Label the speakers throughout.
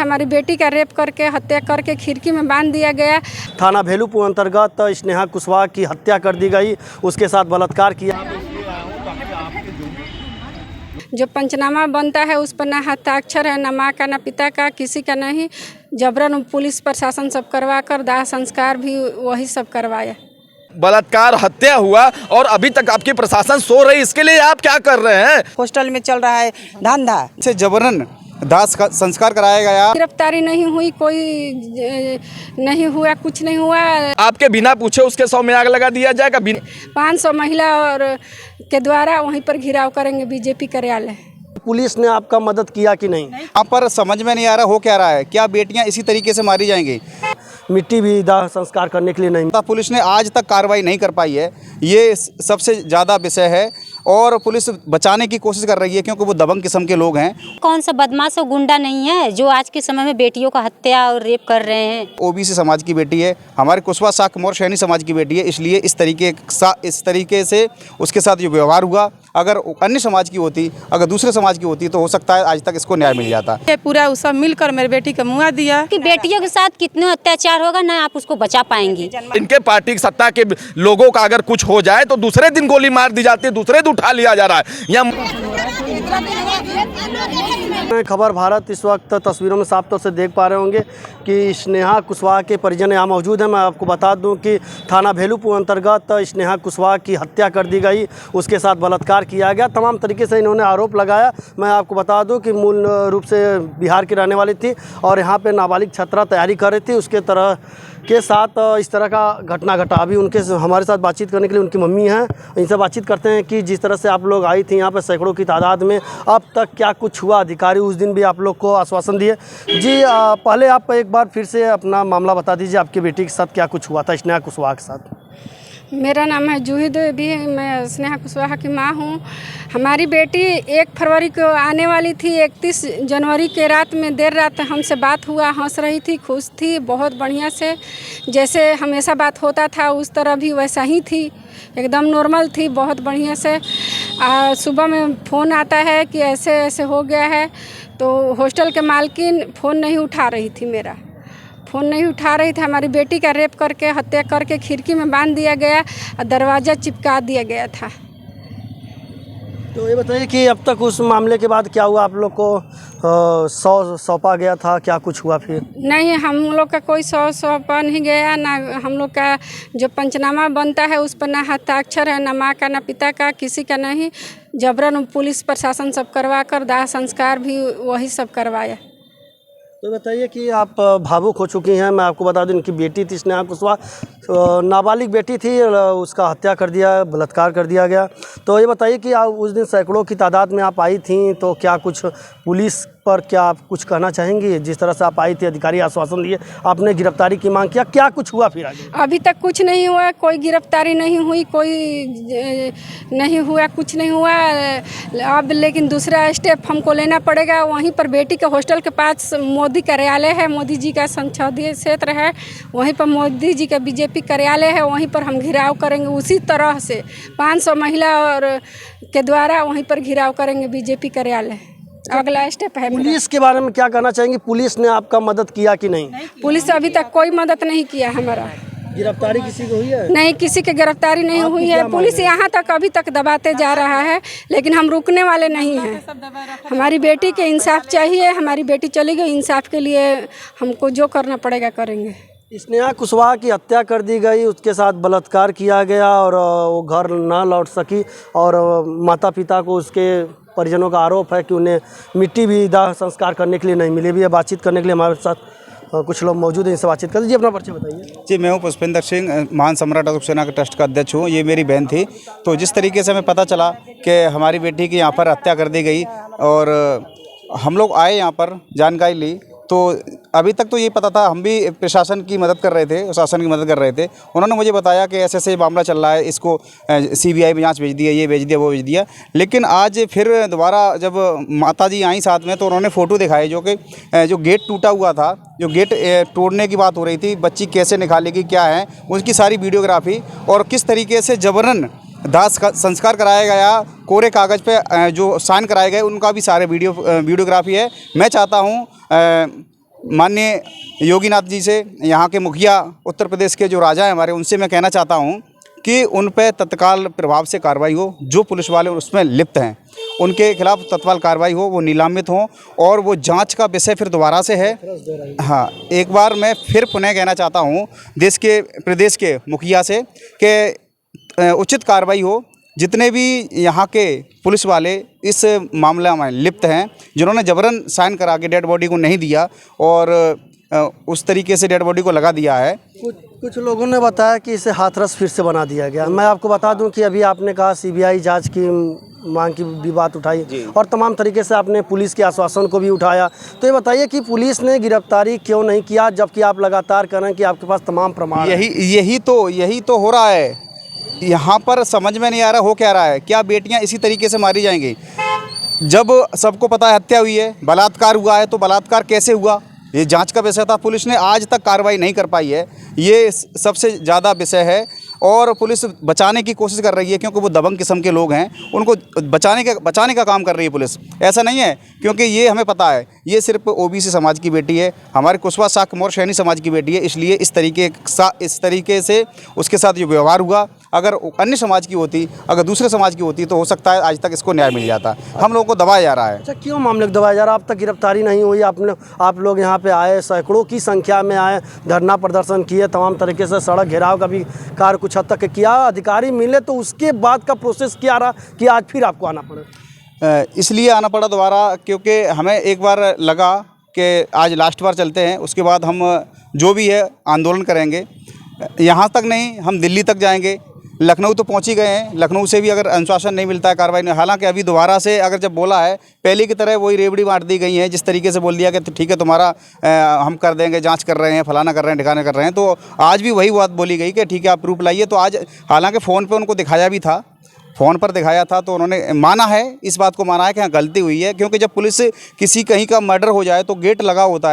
Speaker 1: हमारी बेटी का रेप करके हत्या करके खिड़की में बांध दिया गया।
Speaker 2: थाना भेलूपुर अंतर्गत स्नेहा कुशवाहा की हत्या कर दी गई, उसके साथ बलात्कार किया।
Speaker 1: जो पंचनामा बनता है उस पर ना हस्ताक्षर है, ना माँ का ना पिता का, किसी का नहीं। जबरन पुलिस प्रशासन सब करवा कर दाह संस्कार भी वही सब करवाया।
Speaker 3: बलात्कार हत्या हुआ और अभी तक आपकी प्रशासन सो रही, इसके लिए आप क्या कर रहे हैं?
Speaker 4: हॉस्टल में चल रहा है धंधा से जबरन दाह संस्कार कराया गया।
Speaker 1: गिरफ्तारी नहीं हुई, कोई नहीं हुआ, कुछ नहीं हुआ।
Speaker 3: आपके बिना पूछे उसके शव में आग लगा दिया जाएगा।
Speaker 1: 500 महिला और के द्वारा वहीं पर घिराव करेंगे बीजेपी कार्यालय।
Speaker 2: पुलिस ने आपका मदद किया कि नहीं?
Speaker 5: यहाँ पर समझ में नहीं आ रहा हो क्या रहा है, क्या बेटियां इसी तरीके से मारी जाएंगी?
Speaker 2: मिट्टी भी दाह संस्कार करने के लिए नहीं।
Speaker 5: पुलिस ने आज तक कार्रवाई नहीं कर पाई है, ये सबसे ज़्यादा विषय है। और पुलिस बचाने की कोशिश कर रही है क्योंकि वो दबंग किस्म के लोग हैं।
Speaker 6: कौन सा बदमाश और गुंडा नहीं है जो आज के समय में बेटियों का हत्या और रेप कर रहे हैं।
Speaker 5: ओबीसी समाज की बेटी है, हमारे कुशवाहा शाख मौर्य सैनी समाज की बेटी है, इसलिए इस तरीके से उसके साथ जो व्यवहार हुआ, अगर अन्य समाज की होती, अगर दूसरे समाज की होती तो हो सकता है आज तक इसको न्याय मिल जाता।
Speaker 4: ये पूरा सब मिलकर मेरी बेटी को मुआ दिया
Speaker 6: कि बेटियों के साथ कितने अत्याचार होगा ना आप उसको बचा पाएंगी।
Speaker 3: इनके पार्टी की सत्ता के लोगों का अगर कुछ हो जाए तो दूसरे दिन गोली मार दी जाती है, दूसरे दिन उठा लिया जा रहा है।
Speaker 2: खबर भारत इस वक्त तस्वीरों में साफ तौर से देख पा रहे होंगे कि स्नेहा कुशवाहा के परिजन यहाँ मौजूद हैं। मैं आपको बता दूं कि थाना भेलूपुर अंतर्गत स्नेहा कुशवाहा की हत्या कर दी गई, उसके साथ बलात्कार किया गया, तमाम तरीके से इन्होंने आरोप लगाया। मैं आपको बता दूं कि मूल रूप से बिहार की रहने वाली थी और यहाँ पे नाबालिग छात्रा तैयारी कर रही थी, उसके तरह के साथ इस तरह का घटना घटा। अभी उनके हमारे साथ बातचीत करने के लिए उनकी मम्मी हैं, इनसे बातचीत करते हैं कि जिस तरह से आप लोग आई थी यहाँ पर सैकड़ों की तादाद में, अब तक क्या कुछ हुआ? अधिकारी उस दिन भी आप लोग को आश्वासन दिए। जी पहले आप एक बार फिर से अपना मामला बता दीजिए, आपकी बेटी के साथ क्या कुछ हुआ था स्नेहा कुशवाहा के साथ?
Speaker 1: मेरा नाम है जूही देवी, मैं स्नेहा कुशवाहा की माँ हूँ। हमारी बेटी 1 फरवरी को आने वाली थी। 31 जनवरी के रात में देर रात हमसे बात हुआ, हंस रही थी, खुश थी, बहुत बढ़िया से, जैसे हमेशा बात होता था उस तरह भी वैसा ही थी, एकदम नॉर्मल थी, बहुत बढ़िया से। सुबह में फ़ोन आता है कि ऐसे ऐसे हो गया है, तो हॉस्टल के मालकिन फ़ोन नहीं उठा रही थी, मेरा फ़ोन नहीं उठा रही थी। हमारी बेटी का रेप करके हत्या करके खिड़की में बांध दिया गया और दरवाज़ा चिपका दिया गया था।
Speaker 2: तो ये बताइए कि अब तक उस मामले के बाद क्या हुआ? आप लोग को सौंपा गया था, क्या कुछ हुआ फिर?
Speaker 1: नहीं, हम लोग का कोई सौंपा नहीं गया, ना हम लोग का जो पंचनामा बनता है उस पर ना हस्ताक्षर है, ना माँ का ना पिता का, किसी का नहीं। जबरन पुलिस प्रशासन सब करवा कर दाह संस्कार भी वही सब करवाया।
Speaker 2: तो बताइए कि आप भावुक हो चुकी हैं। मैं आपको बता दूं इनकी बेटी थी स्नेहा कुशवाहा, नाबालिग बेटी थी, उसका हत्या कर दिया, बलात्कार कर दिया गया। तो ये बताइए कि आप उस दिन सैकड़ों की तादाद में आप आई थी, तो क्या कुछ पुलिस पर क्या आप कुछ कहना चाहेंगी? जिस तरह से आप आई थी, अधिकारी आश्वासन दिए, आपने गिरफ्तारी की मांग किया, क्या कुछ हुआ फिर आगे?
Speaker 1: अभी तक कुछ नहीं हुआ, कोई गिरफ्तारी नहीं हुई, कोई नहीं हुआ, कुछ नहीं हुआ। अब लेकिन दूसरा स्टेप हमको लेना पड़ेगा। वहीं पर बेटी के हॉस्टल के पास मोदी कार्यालय है, मोदी जी का संसदीय क्षेत्र है, वहीं पर मोदी जी का बीजेपी कार्यालय है, वहीं पर हम घिराव करेंगे उसी तरह से। 500 महिला और के द्वारा वहीं पर घिराव करेंगे बीजेपी कार्यालय। अगला स्टेप है।
Speaker 2: पुलिस के बारे में क्या कहना चाहेंगे? पुलिस ने आपका मदद किया कि नहीं?
Speaker 1: पुलिस अभी तक कोई मदद नहीं किया हमारा।
Speaker 2: गिरफ्तारी किसी को हुई है?
Speaker 1: नहीं, किसी की गिरफ्तारी नहीं हुई है। पुलिस यहाँ तक अभी तक दबाते जा रहा है, लेकिन हम रुकने वाले नहीं हैं। हमारी बेटी के इंसाफ चाहिए, हमारी बेटी चली गई, इंसाफ के लिए हमको जो करना पड़ेगा करेंगे।
Speaker 2: स्नेहा कुशवाहा की हत्या कर दी गई, उसके साथ बलात्कार किया गया और वो घर ना लौट सकी, और माता पिता को उसके परिजनों का आरोप है कि उन्हें मिट्टी भी दाह संस्कार करने के लिए नहीं मिली। भी है बातचीत करने के लिए हमारे साथ कुछ लोग मौजूद हैं, इनसे बातचीत कर दीजिए। अपना परिचय बताइए।
Speaker 5: जी, मैं हूँ पुष्पेंद्र सिंह, महान सम्राट अशोक सेना के ट्रस्ट का अध्यक्ष हूँ। ये मेरी बहन थी। तो जिस तरीके से हमें पता चला कि हमारी बेटी की यहाँ पर हत्या कर दी गई और हम लोग आए यहाँ पर जानकारी ली, तो अभी तक तो ये पता था, हम भी प्रशासन की मदद कर रहे थे, शासन की मदद कर रहे थे। उन्होंने मुझे बताया कि ऐसे ऐसे मामला चल रहा है, इसको CBI में जांच भेज दिया, ये भेज दिया, वो भेज दिया। लेकिन आज फिर दोबारा जब माताजी आई साथ में, तो उन्होंने फ़ोटो दिखाए जो गेट टूटा हुआ था, जो गेट तोड़ने की बात हो रही थी, बच्ची कैसे निकालेगी, क्या है उसकी सारी वीडियोग्राफी, और किस तरीके से जबरन दाह संस्कार कराया गया, कोरे कागज़ पे जो साइन कराए गए उनका भी सारे वीडियोग्राफी है। मैं चाहता हूँ माननीय योगीनाथ जी से, यहाँ के मुखिया, उत्तर प्रदेश के जो राजा हैं हमारे, उनसे मैं कहना चाहता हूँ कि उन पे तत्काल प्रभाव से कार्रवाई हो। जो पुलिस वाले उसमें लिप्त हैं उनके खिलाफ तत्काल कार्रवाई हो, वो निलंबित हों और वो जांच का विषय फिर दोबारा से है। हाँ, एक बार मैं फिर पुनः कहना चाहता हूँ देश के प्रदेश के मुखिया से कि उचित कार्रवाई हो। जितने भी यहाँ के पुलिस वाले इस मामले में लिप्त हैं, जिन्होंने जबरन साइन करा के डेड बॉडी को नहीं दिया और उस तरीके से डेड बॉडी को लगा दिया है।
Speaker 2: कुछ लोगों ने बताया कि इसे हाथरस फिर से बना दिया गया। मैं आपको बता दूं कि अभी आपने कहा सीबीआई जांच की मांग की भी बात उठाई और तमाम तरीके से आपने पुलिस के आश्वासन को भी उठाया। तो ये बताइए कि पुलिस ने गिरफ्तारी क्यों नहीं किया, जबकि आप लगातार कह रहे हैं कि आपके पास तमाम प्रमाण हैं?
Speaker 5: यही तो हो रहा है। यहाँ पर समझ में नहीं आ रहा हो क्या रहा है। क्या बेटियाँ इसी तरीके से मारी जाएंगी? जब सबको पता है हत्या हुई है, बलात्कार हुआ है, तो बलात्कार कैसे हुआ ये जांच का विषय था। पुलिस ने आज तक कार्रवाई नहीं कर पाई है, ये सबसे ज़्यादा विषय है। और पुलिस बचाने की कोशिश कर रही है क्योंकि वो दबंग किस्म के लोग हैं, उनको बचाने का काम कर रही है पुलिस। ऐसा नहीं है, क्योंकि ये हमें पता है ये सिर्फ ओबीसी समाज की बेटी है, हमारे कुशवाहा शाक्य मौर्य सैनी समाज की बेटी है, इसलिए इस तरीके से उसके साथ ये व्यवहार हुआ। अगर अन्य समाज की होती, अगर दूसरे समाज की होती, तो हो सकता है आज तक इसको न्याय मिल जाता। हम लोगों को दबाया जा रहा है।
Speaker 2: अच्छा, क्यों मामले को दबाया जा रहा है? अब तक गिरफ्तारी नहीं हुई। आप लोग यहाँ पे आए, सैकड़ों की संख्या में आए, धरना प्रदर्शन किए, तमाम तरीके से सड़क घेराव का भी कार्य कुछ हद तक किया। अधिकारी मिले तो उसके बाद का प्रोसेस क्या रहा कि आज फिर आपको आना पड़ा?
Speaker 5: इसलिए आना पड़ा दोबारा क्योंकि हमें एक बार लगा कि आज लास्ट बार चलते हैं, उसके बाद हम जो भी है आंदोलन करेंगे। यहाँ तक नहीं, हम दिल्ली तक जाएंगे। लखनऊ तो पहुँच ही गए हैं, लखनऊ से भी अगर अनुशासन नहीं मिलता है, कार्रवाई नहीं। हालांकि अभी दोबारा से अगर जब बोला है, पहले की तरह वही रेवड़ी बांट दी गई है, जिस तरीके से बोल दिया कि तो ठीक है तुम्हारा हम कर देंगे, जांच कर रहे हैं, फलाना कर रहे हैं, ठिकाना कर रहे हैं। तो आज भी वही बात बोली गई कि ठीक है आप प्रूफ लाइए। तो आज हालांकि फ़ोन पे उनको दिखाया भी था, फ़ोन पर दिखाया था, तो उन्होंने माना है, इस बात को माना है कि हाँ गलती हुई है। क्योंकि जब पुलिस किसी कहीं का मर्डर हो जाए तो गेट लगा होता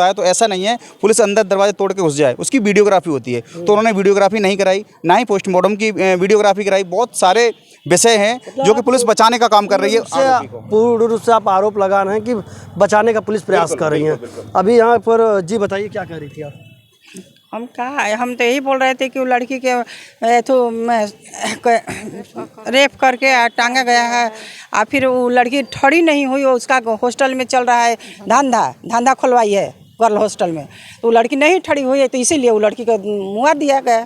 Speaker 5: है, तो ऐसा नहीं है पुलिस अंदर दरवाजे तोड़ के घुस जाए, उसकी वीडियोग्राफी होती है। तो उन्होंने वीडियोग्राफी नहीं कराई, ना ही पोस्टमार्टम की वीडियोग्राफी कराई। बहुत सारे विषय हैं जो कि पुलिस बचाने का काम कर रही है।
Speaker 2: पूर्ण रूप से आप आरोप लगा रहे हैं कि बचाने का पुलिस प्रयास कर रही है। अभी यहाँ पर जी बताइए, क्या कह रही थी आप?
Speaker 7: हम कहा, हम तो यही बोल रहे थे कि वो लड़की के तो रेप करके टांगा गया है और फिर वो लड़की ठड़ी नहीं हुई, उसका हॉस्टल में चल रहा है धंधा खुलवाई है गर्ल हॉस्टल में, तो वो लड़की नहीं ठड़ी हुई है, तो इसीलिए वो लड़की को मुआ दिया के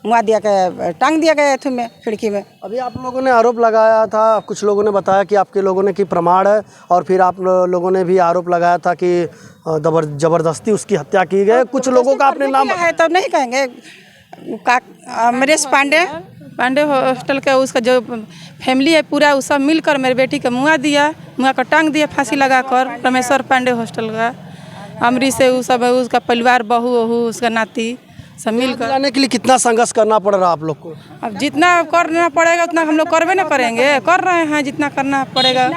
Speaker 7: टांग दिया गया है में खिड़की में।
Speaker 2: अभी आप लोगों ने आरोप लगाया था, कुछ लोगों ने बताया कि आपके लोगों ने कि प्रमाण है, और फिर आप लोगों ने भी आरोप लगाया था कि जबरदस्ती उसकी हत्या की गई। कुछ लोगों का आपने नाम
Speaker 7: है तो नहीं कहेंगे। अमरेश पांडे हॉस्टल का उसका जो फैमिली है पूरा, वो सब मिलकर मेरे बेटी का मुआ का टांग दिया फांसी लगाकर। परमेश्वर पांडे हॉस्टल का अमरीश से वो सब है, उसका परिवार, बहू उसका नाती सब मिलकर।
Speaker 2: लाने के लिए कितना संघर्ष करना पड़ रहा आप लोग को?
Speaker 7: अब जितना करना पड़ेगा उतना हम लोग करवे ना करेंगे, कर रहे हैं जितना करना पड़ेगा।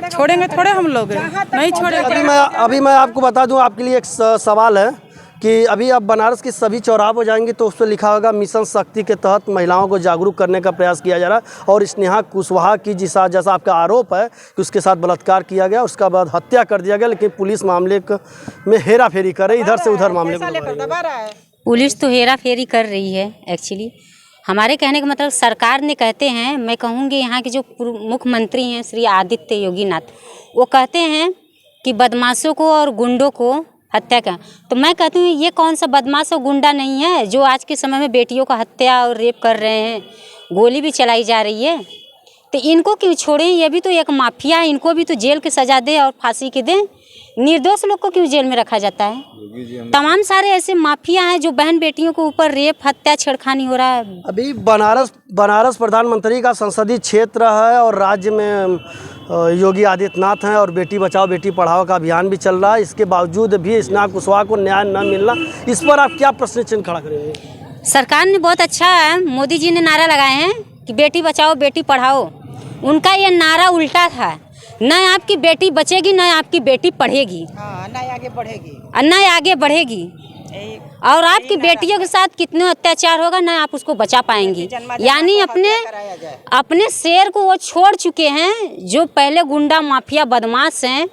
Speaker 7: छोड़ेंगे थोड़े हम लोग, नहीं छोड़ेंगे।
Speaker 2: अभी मैं आपको बता दूं, आपके लिए एक सवाल है कि अभी आप बनारस के सभी चौराहे पर जाएंगे तो उस पर लिखा होगा मिशन शक्ति के तहत महिलाओं को जागरूक करने का प्रयास किया जा रहा है। और स्नेहा कुशवाहा की जैसा आपका आरोप है कि उसके साथ बलात्कार किया गया, उसके बाद हत्या कर दिया गया, लेकिन पुलिस मामले में हेरा फेरी करे, इधर से उधर मामले को।
Speaker 6: पुलिस तो हेरा फेरी कर रही है। एक्चुअली हमारे कहने का मतलब, सरकार ने कहते हैं, मैं कहूँगी यहाँ के जो मुख्यमंत्री हैं श्री आदित्य योगीनाथ, वो कहते हैं कि बदमाशों को और गुंडों को हत्या का। तो मैं कहती हूँ ये कौन सा बदमाश और गुंडा नहीं है जो आज के समय में बेटियों का हत्या और रेप कर रहे हैं, गोली भी चलाई जा रही है। तो इनको क्यों छोड़ें? ये भी तो एक माफिया है, इनको भी तो जेल की सज़ा दें और फांसी के दें। निर्दोष लोग को क्यों जेल में रखा जाता है? तमाम सारे ऐसे माफिया हैं जो बहन बेटियों के ऊपर रेप, हत्या, छेड़खानी हो रहा है।
Speaker 2: अभी बनारस प्रधानमंत्री का संसदीय क्षेत्र है और राज्य में योगी आदित्यनाथ हैं और बेटी बचाओ बेटी पढ़ाओ का अभियान भी चल रहा है। इसके बावजूद भी स्नेहा कुशवाहा को न्याय न मिलना, इस पर आप क्या प्रश्न चिन्ह खड़ा करेंगे?
Speaker 6: सरकार ने बहुत अच्छा है, मोदी जी ने नारा लगाए हैं कि बेटी बचाओ बेटी पढ़ाओ। उनका ये नारा उल्टा था, न आपकी बेटी बचेगी न आपकी बेटी पढ़ेगी, न आगे बढ़ेगी। और आपकी बेटियों के साथ कितने अत्याचार होगा न आप उसको बचा पाएंगी। यानी अपने शेर को वो छोड़ चुके हैं। जो पहले गुंडा माफिया बदमाश हैं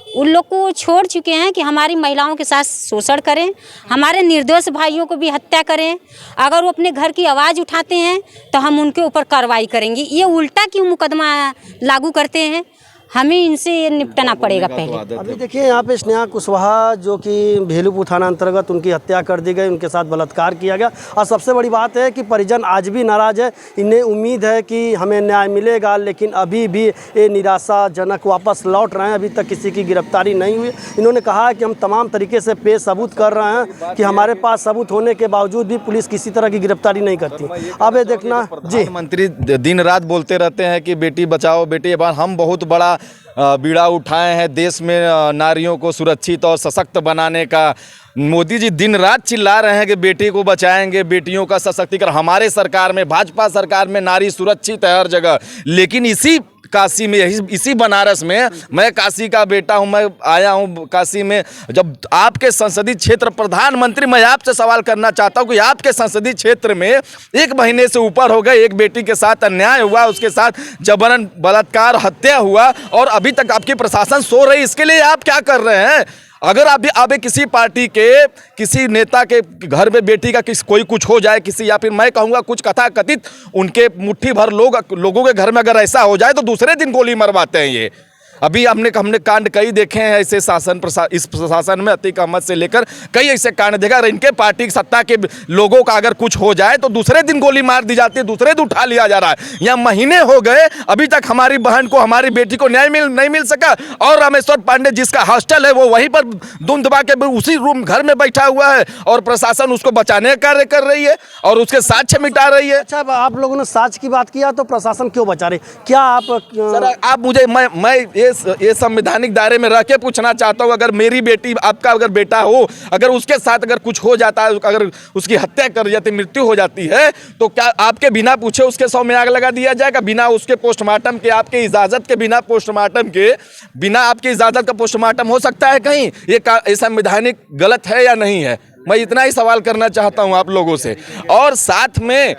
Speaker 6: उन लोग को छोड़ चुके हैं कि हमारी महिलाओं के साथ शोषण करें, हमारे निर्दोष भाइयों को भी हत्या करें। अगर वो अपने घर की आवाज़ उठाते हैं तो हम उनके ऊपर कार्रवाई करेंगे। ये उल्टा क्यों मुकदमा लागू करते हैं? हमें इनसे निपटना पड़ेगा पहले।
Speaker 2: अभी देखिए यहाँ पे स्नेहा कुशवाहा जो कि भेलूपुर थाना अंतर्गत उनकी हत्या कर दी गई, उनके साथ बलात्कार किया गया। और सबसे बड़ी बात है कि परिजन आज भी नाराज़ है। इन्हें उम्मीद है कि हमें न्याय मिलेगा, लेकिन अभी भी ये निराशाजनक वापस लौट रहे हैं। अभी तक किसी की गिरफ्तारी नहीं हुई। इन्होंने कहा है कि हम तमाम तरीके से पेश सबूत कर रहे हैं कि हमारे पास सबूत होने के बावजूद भी पुलिस किसी तरह की गिरफ्तारी नहीं करती। अब ये देखना जी,
Speaker 3: मंत्री दिन रात बोलते रहते हैं कि बेटी बचाओ बेटी बचाओ। हम बहुत बड़ा बीड़ा उठाए हैं देश में नारियों को सुरक्षित और सशक्त बनाने का। मोदी जी दिन रात चिल्ला रहे हैं कि बेटी को बचाएंगे, बेटियों का सशक्तिकरण। हमारे सरकार में, भाजपा सरकार में नारी सुरक्षित है हर जगह। लेकिन इसी काशी में, इसी बनारस में, मैं काशी का बेटा हूं, मैं आया हूं काशी में। जब आपके संसदीय क्षेत्र प्रधानमंत्री, मैं आपसे सवाल करना चाहता हूं कि आपके संसदीय क्षेत्र में 1 महीने से ऊपर हो गए, एक बेटी के साथ अन्याय हुआ, उसके साथ जबरन बलात्कार हत्या हुआ और अभी तक आपकी प्रशासन सो रही। इसके लिए आप क्या कर रहे हैं? अगर आप किसी पार्टी के किसी नेता के घर में बेटी का कोई कुछ हो जाए, किसी, या फिर मैं कहूँगा कुछ कथित उनके मुट्ठी भर लोगों के घर में अगर ऐसा हो जाए तो दूसरे दिन गोली मरवाते हैं। ये अभी हमने कांड कई देखे हैं ऐसे इस प्रशासन में, अतीक अहमद से लेकर कई ऐसे कांड देखा। अगर इनके पार्टी की सत्ता के लोगों का अगर कुछ हो जाए तो दूसरे दिन गोली मार दी जाती है, दूसरे दिन उठा लिया जा रहा है। यहाँ महीने हो गए, अभी तक हमारी बहन को, हमारी बेटी को न्याय नहीं मिल सका। और रामेश्वर पांडे जिसका हॉस्टल है वो वहीं पर धुन दबा के उसी रूम घर में बैठा हुआ है और प्रशासन उसको बचाने का कार्य कर रही है और उसके साक्ष्य मिटा रही है।
Speaker 2: अच्छा, आप लोगों ने साक्ष्य की बात किया तो प्रशासन क्यों बचा रही? क्या
Speaker 3: आप मुझे, मैं ये संवैधानिक दायरे में रह के पूछना चाहता हूँ, अगर मेरी बेटी, आपका अगर बेटा हो, अगर उसके साथ अगर कुछ हो जाता है, अगर उसकी हत्या कर जाती, मृत्यु हो जाती है, तो क्या आपके बिना पूछे उसके शव में आग लगा दिया जाएगा? बिना उसके पोस्टमार्टम के, आपके इजाजत के बिना, पोस्टमार्टम के बिना आपकी इजाजत का पोस्टमार्टम हो सकता है कहीं? ये संवैधानिक गलत है या नहीं है? मैं इतना ही सवाल करना चाहता हूँ आप लोगों से। और साथ में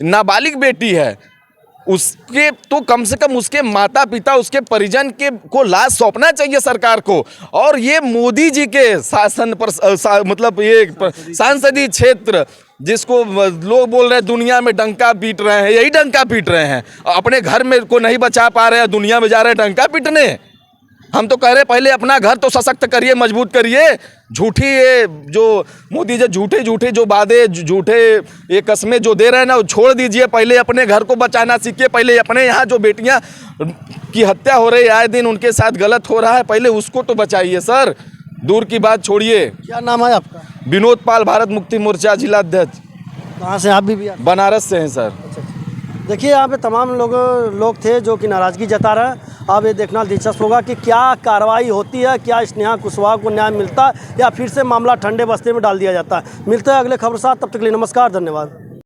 Speaker 3: नाबालिग बेटी है, उसके तो कम से कम उसके माता पिता, उसके परिजन के को लाश सौंपना चाहिए सरकार को। और ये मोदी जी के शासन पर मतलब ये संसदीय क्षेत्र जिसको लोग बोल रहे हैं दुनिया में डंका पीट रहे हैं, यही डंका पीट रहे हैं। अपने घर में को नहीं बचा पा रहे हैं, दुनिया में जा रहे हैं डंका पीटने। हम तो कह रहे पहले अपना घर तो सशक्त करिए, मजबूत करिए। झूठी ये जो मोदी जी झूठे जो वादे, झूठे ये कस्में जो दे रहे हैं ना, वो छोड़ दीजिए। पहले अपने घर को बचाना सीखिए। पहले अपने यहाँ जो बेटियाँ की हत्या हो रही है, आए दिन उनके साथ गलत हो रहा है, पहले उसको तो बचाइए सर। दूर की बात छोड़िए।
Speaker 2: क्या नाम है आपका?
Speaker 3: विनोद पाल, भारत मुक्ति मोर्चा जिला अध्यक्ष।
Speaker 2: कहाँ से आप भी?
Speaker 3: बनारस से हैं सर।
Speaker 2: देखिए यहाँ पे तमाम लोग थे जो कि नाराज़गी जता रहे हैं। अब ये देखना दिलचस्प होगा कि क्या कार्रवाई होती है, क्या स्नेहा कुशवाहा को न्याय मिलता है या फिर से मामला ठंडे बस्ते में डाल दिया जाता है। मिलते हैं अगले खबर साथ, तब तक के लिए नमस्कार, धन्यवाद।